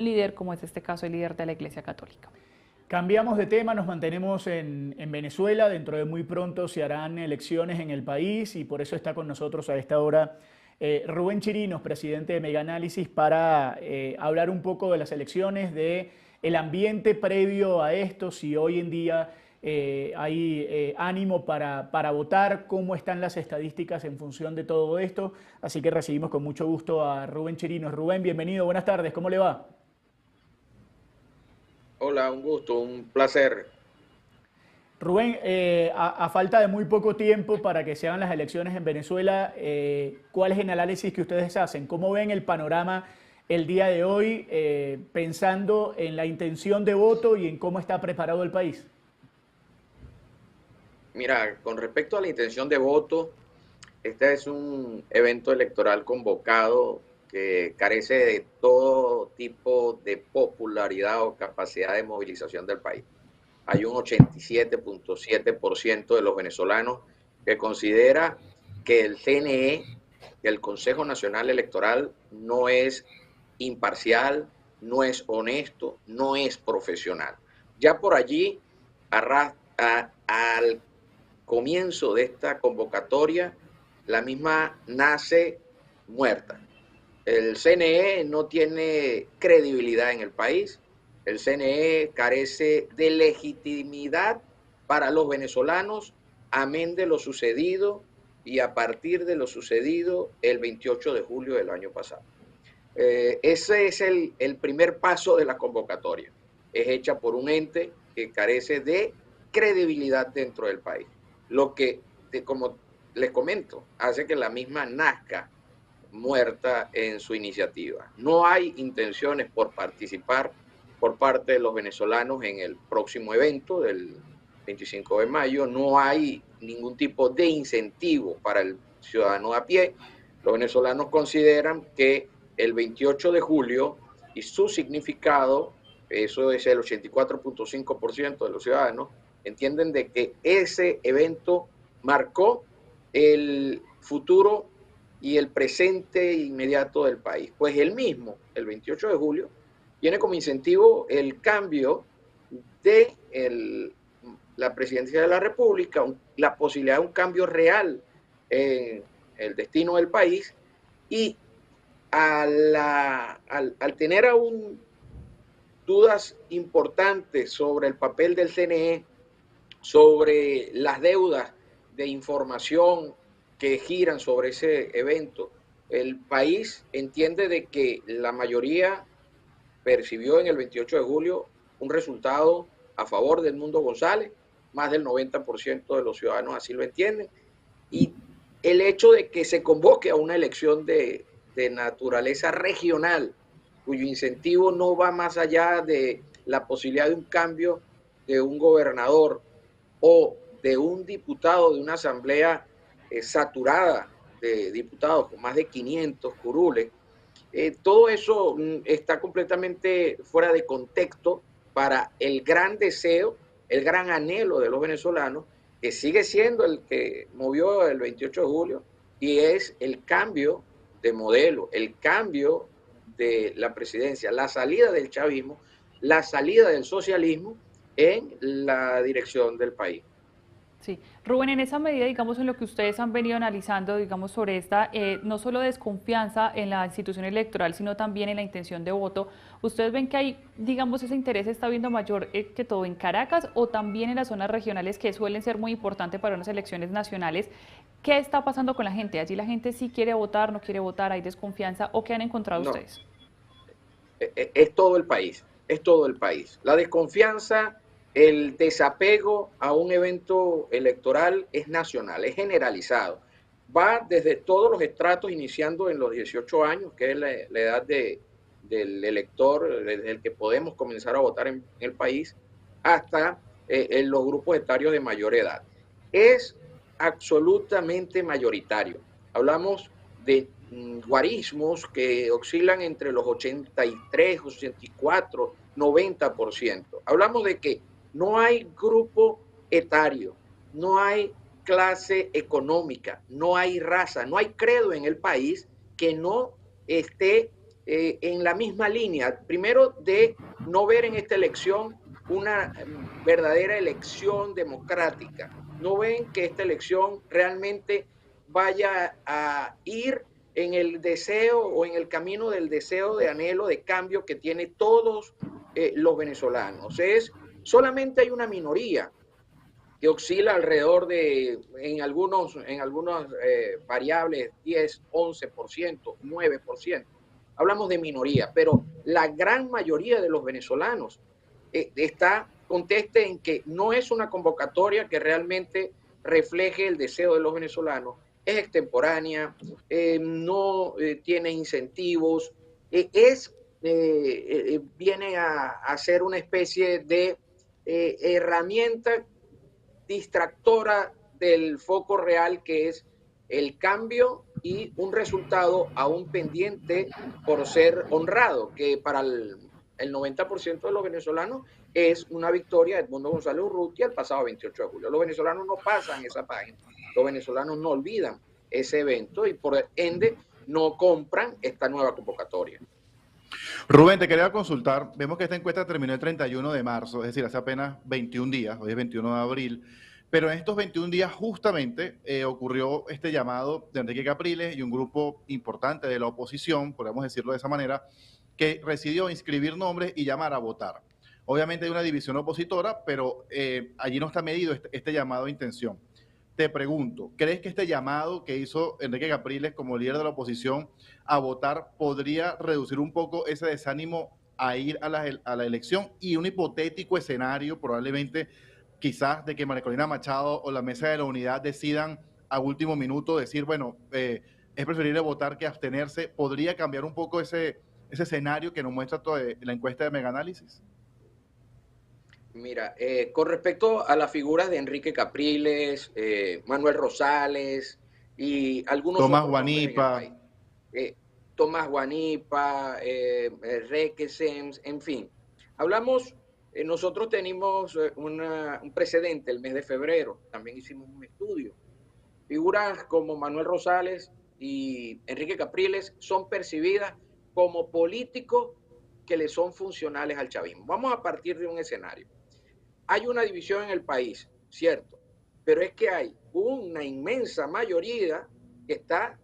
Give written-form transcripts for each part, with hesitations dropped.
líder, como es este caso el líder de la Iglesia Católica. Cambiamos de tema, nos mantenemos en Venezuela. Dentro de muy pronto se harán elecciones en el país y por eso está con nosotros a esta hora Rubén Chirinos, presidente de Mega Análisis, para hablar un poco de las elecciones, de el ambiente previo a esto, si hoy en día hay ánimo para votar, cómo están las estadísticas en función de todo esto. Así que recibimos con mucho gusto a Rubén Chirinos. Rubén, bienvenido, buenas tardes, ¿cómo le va? Hola, un gusto, un placer. Rubén, a falta de muy poco tiempo para que se hagan las elecciones en Venezuela, ¿cuál es el análisis que ustedes hacen? ¿Cómo ven el panorama el día de hoy, pensando en la intención de voto y en cómo está preparado el país? Mira, con respecto a la intención de voto, este es un evento electoral convocado que carece de todo tipo de popularidad o capacidad de movilización del país. Hay un 87.7% de los venezolanos que considera que el CNE, que el Consejo Nacional Electoral, no es imparcial, no es honesto, no es profesional. Ya por allí, al comienzo de esta convocatoria, la misma nace muerta. El CNE no tiene credibilidad en el país, el CNE carece de legitimidad para los venezolanos, amén de lo sucedido y a partir de lo sucedido el 28 de julio del año pasado. Ese es el primer paso de la convocatoria. Es hecha por un ente que carece de credibilidad dentro del país. Lo que, como les comento, hace que la misma nazca muerta en su iniciativa. No hay intenciones por participar por parte de los venezolanos en el próximo evento del 25 de mayo. No hay ningún tipo de incentivo para el ciudadano a pie. Los venezolanos consideran que el 28 de julio y su significado, eso es el 84.5% de los ciudadanos, entienden de que ese evento marcó el futuro y el presente inmediato del país. Pues el mismo, el 28 de julio, tiene como incentivo el cambio de la presidencia de la República, la posibilidad de un cambio real en el destino del país y al tener aún dudas importantes sobre el papel del CNE, sobre las deudas de información que giran sobre ese evento, el país entiende de que la mayoría percibió en el 28 de julio un resultado a favor del Mundo González, más del 90% de los ciudadanos así lo entienden, y el hecho de que se convoque a una elección de naturaleza regional, cuyo incentivo no va más allá de la posibilidad de un cambio de un gobernador o de un diputado de una asamblea saturada de diputados con más de 500 curules, todo eso está completamente fuera de contexto para el gran deseo, el gran anhelo de los venezolanos, que sigue siendo el que movió el 28 de julio, y es el cambio de modelo, el cambio de la presidencia, la salida del chavismo, la salida del socialismo en la dirección del país. Sí, Rubén, en esa medida, digamos, en lo que ustedes han venido analizando, digamos, sobre esta, no solo desconfianza en la institución electoral, sino también en la intención de voto, ¿ustedes ven que hay, digamos, ese interés está viendo mayor que todo en Caracas o también en las zonas regionales que suelen ser muy importantes para unas elecciones nacionales? ¿Qué está pasando con la gente? ¿Allí la gente sí quiere votar, no quiere votar, hay desconfianza o qué han encontrado No, ustedes? es todo el país, es todo el país. La desconfianza, el desapego a un evento electoral es nacional, es generalizado. Va desde todos los estratos, iniciando en los 18 años, que es la edad del elector, desde el que podemos comenzar a votar en el país, hasta en los grupos etarios de mayor edad. Es absolutamente mayoritario. Hablamos de guarismos que oscilan entre los 83, 84, 90%. Hablamos de que no hay grupo etario, no hay clase económica, no hay raza, no hay credo en el país que no esté en la misma línea. Primero, de no ver en esta elección una verdadera elección democrática. No ven que esta elección realmente vaya a ir en el deseo o en el camino del deseo de anhelo de cambio que tienen todos los venezolanos. Solamente hay una minoría que oscila alrededor de, en algunas variables, 10, 11%, 9%. Hablamos de minoría, pero la gran mayoría de los venezolanos conteste en que no es una convocatoria que realmente refleje el deseo de los venezolanos, es extemporánea, no tiene incentivos, viene a ser una especie de herramienta distractora del foco real, que es el cambio y un resultado aún pendiente por ser honrado, que para el 90% de los venezolanos es una victoria de Edmundo González Urrutia el pasado 28 de julio. Los venezolanos no pasan esa página, los venezolanos no olvidan ese evento y por ende no compran esta nueva convocatoria. Rubén, te quería consultar, vemos que esta encuesta terminó el 31 de marzo, es decir, hace apenas 21 días, hoy es 21 de abril, pero en estos 21 días justamente ocurrió este llamado de Enrique Capriles y un grupo importante de la oposición, podemos decirlo de esa manera, que decidió inscribir nombres y llamar a votar. Obviamente hay una división opositora, pero allí no está medido este llamado a intención. Te pregunto, ¿crees que este llamado que hizo Enrique Capriles como líder de la oposición a votar podría reducir un poco ese desánimo a ir a la elección y un hipotético escenario probablemente quizás de que María Corina Machado o la Mesa de la Unidad decidan a último minuto decir, bueno, es preferible votar que abstenerse? ¿Podría cambiar un poco ese escenario que nos muestra toda la encuesta de Megaanálisis? Mira, con respecto a las figuras de Enrique Capriles, Manuel Rosales y algunos Tomás otros nombres en el Guanipa. país, Tomás Guanipa, Requesens, en fin. Hablamos, nosotros tenemos un precedente el mes de febrero, también hicimos un estudio. Figuras como Manuel Rosales y Enrique Capriles son percibidas como políticos que le son funcionales al chavismo. Vamos a partir de un escenario. Hay una división en el país, cierto, pero es que hay una inmensa mayoría que está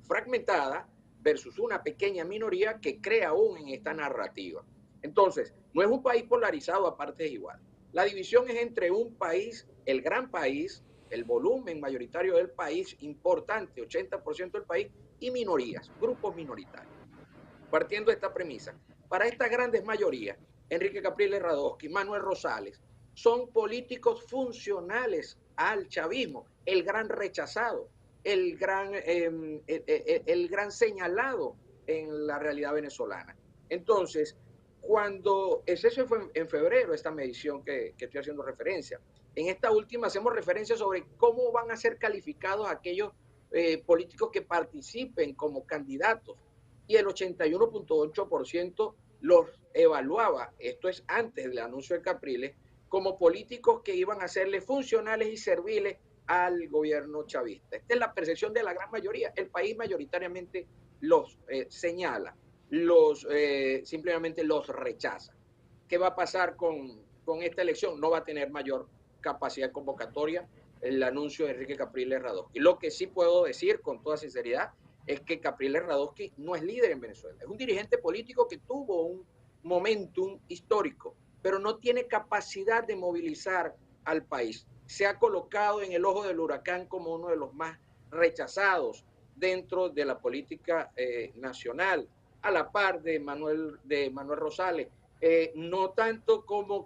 fragmentada versus una pequeña minoría que cree aún en esta narrativa. Entonces, no es un país polarizado a partes iguales. La división es entre un país, el gran país, el volumen mayoritario del país, importante, 80% del país, y minorías, grupos minoritarios. Partiendo de esta premisa, para estas grandes mayorías, Enrique Capriles Radosky, Manuel Rosales, son políticos funcionales al chavismo, el gran rechazado, el gran señalado en la realidad venezolana. Entonces, eso fue en febrero, esta medición que estoy haciendo referencia. En esta última hacemos referencia sobre cómo van a ser calificados aquellos políticos que participen como candidatos. Y el 81.8% los evaluaba, esto es antes del anuncio de Capriles, como políticos que iban a serle funcionales y serviles al gobierno chavista. Esta es la percepción de la gran mayoría. El país mayoritariamente los señala, simplemente los rechaza. ¿Qué va a pasar con esta elección? No va a tener mayor capacidad convocatoria el anuncio de Enrique Capriles Radosky. Lo que sí puedo decir con toda sinceridad es que Capriles Radosky no es líder en Venezuela. Es un dirigente político que tuvo un momentum histórico, pero no tiene capacidad de movilizar al país. Se ha colocado en el ojo del huracán como uno de los más rechazados dentro de la política nacional, a la par de Manuel Rosales. No tanto como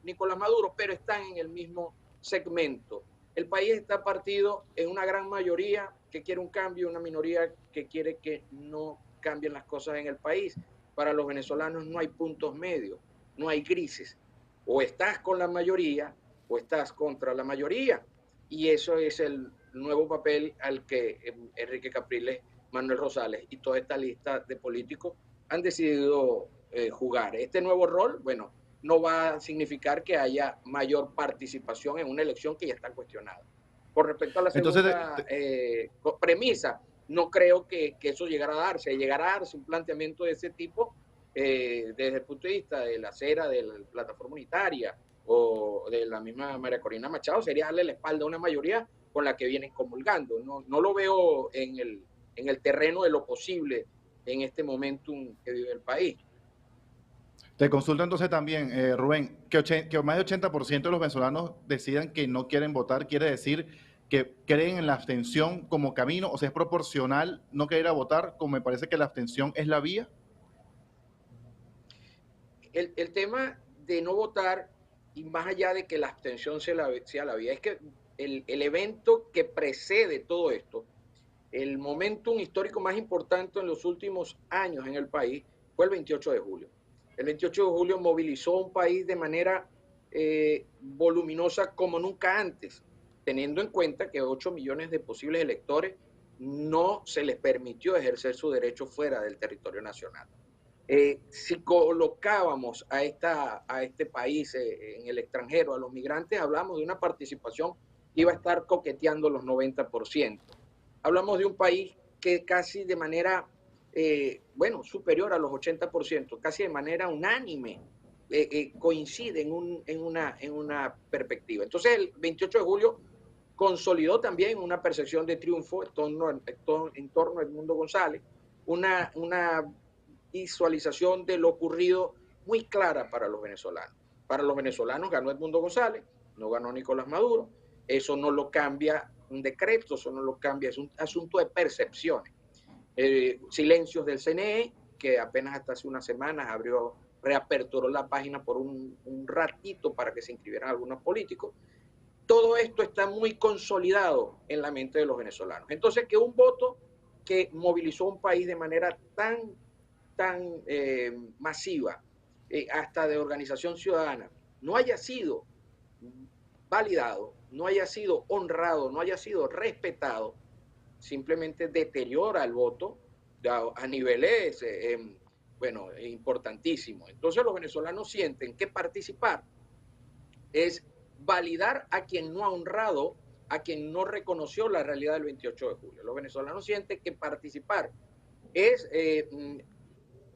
Nicolás Maduro, pero están en el mismo segmento. El país está partido en una gran mayoría que quiere un cambio, una minoría que quiere que no cambien las cosas en el país. Para los venezolanos no hay puntos medios, no hay grises. O estás con la mayoría o estás contra la mayoría. Y eso es el nuevo papel al que Enrique Capriles, Manuel Rosales y toda esta lista de políticos han decidido jugar. Este nuevo rol, bueno, no va a significar que haya mayor participación en una elección que ya está cuestionada. Con respecto a la segunda premisa, no creo que eso llegara a darse un planteamiento de ese tipo desde el punto de vista de la acera, de la plataforma unitaria o de la misma María Corina Machado, sería darle la espalda a una mayoría con la que vienen comulgando. No lo veo en el terreno de lo posible en este momentum que vive el país. Te consulto entonces también, Rubén, que más del 80% de los venezolanos decidan que no quieren votar, quiere decir que creen en la abstención como camino, o sea, es proporcional no querer ir a votar, como me parece que la abstención es la vía. El tema de no votar, y más allá de que la abstención sea la vía, es que el evento que precede todo esto, el momentum histórico más importante en los últimos años en el país, fue el 28 de julio. El 28 de julio movilizó a un país de manera voluminosa como nunca antes, teniendo en cuenta que 8 millones de posibles electores no se les permitió ejercer su derecho fuera del territorio nacional. Si colocábamos a este país en el extranjero, a los migrantes, hablamos de una participación que iba a estar coqueteando los 90%. Hablamos de un país que casi de manera, superior a los 80%, casi de manera unánime, coincide en una perspectiva. Entonces, el 28 de julio consolidó también una percepción de triunfo en torno a Edmundo González, una visualización de lo ocurrido muy clara para los venezolanos. Para los venezolanos ganó Edmundo González, no ganó Nicolás Maduro. Eso no lo cambia un decreto, eso no lo cambia, es un asunto de percepciones. Silencios del CNE, que apenas hasta hace unas semanas reaperturó la página por un ratito para que se inscribieran algunos políticos. Todo esto está muy consolidado en la mente de los venezolanos. Entonces, que un voto que movilizó a un país de manera tan masiva, hasta de organización ciudadana, no haya sido validado, no haya sido honrado, no haya sido respetado, simplemente deteriora el voto a niveles, importantísimos. Entonces los venezolanos sienten que participar es validar a quien no ha honrado, a quien no reconoció la realidad del 28 de julio. Los venezolanos sienten que participar es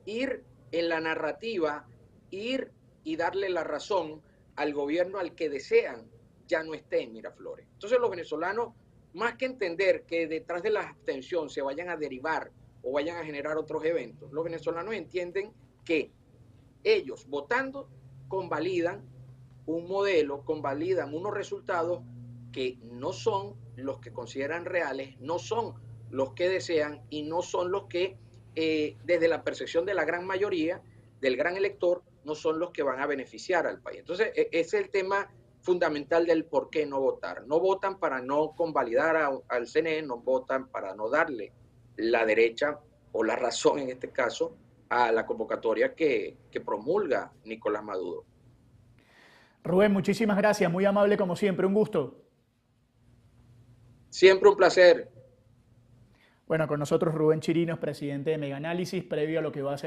ir en la narrativa, ir y darle la razón al gobierno al que desean ya no esté en Miraflores. Entonces los venezolanos, más que entender que detrás de la abstención se vayan a derivar o vayan a generar otros eventos, los venezolanos entienden que ellos votando convalidan un modelo, convalidan unos resultados que no son los que consideran reales, no son los que desean y no son los que desde la percepción de la gran mayoría, del gran elector, no son los que van a beneficiar al país. Entonces, ese es el tema fundamental del por qué no votar. No votan para no convalidar al CNE, no votan para no darle la derecha o la razón en este caso a la convocatoria que promulga Nicolás Maduro. Rubén, muchísimas gracias, muy amable como siempre, un gusto. Siempre un placer. Bueno, con nosotros Rubén Chirinos, presidente de Mega Análisis, previo a lo que va a ser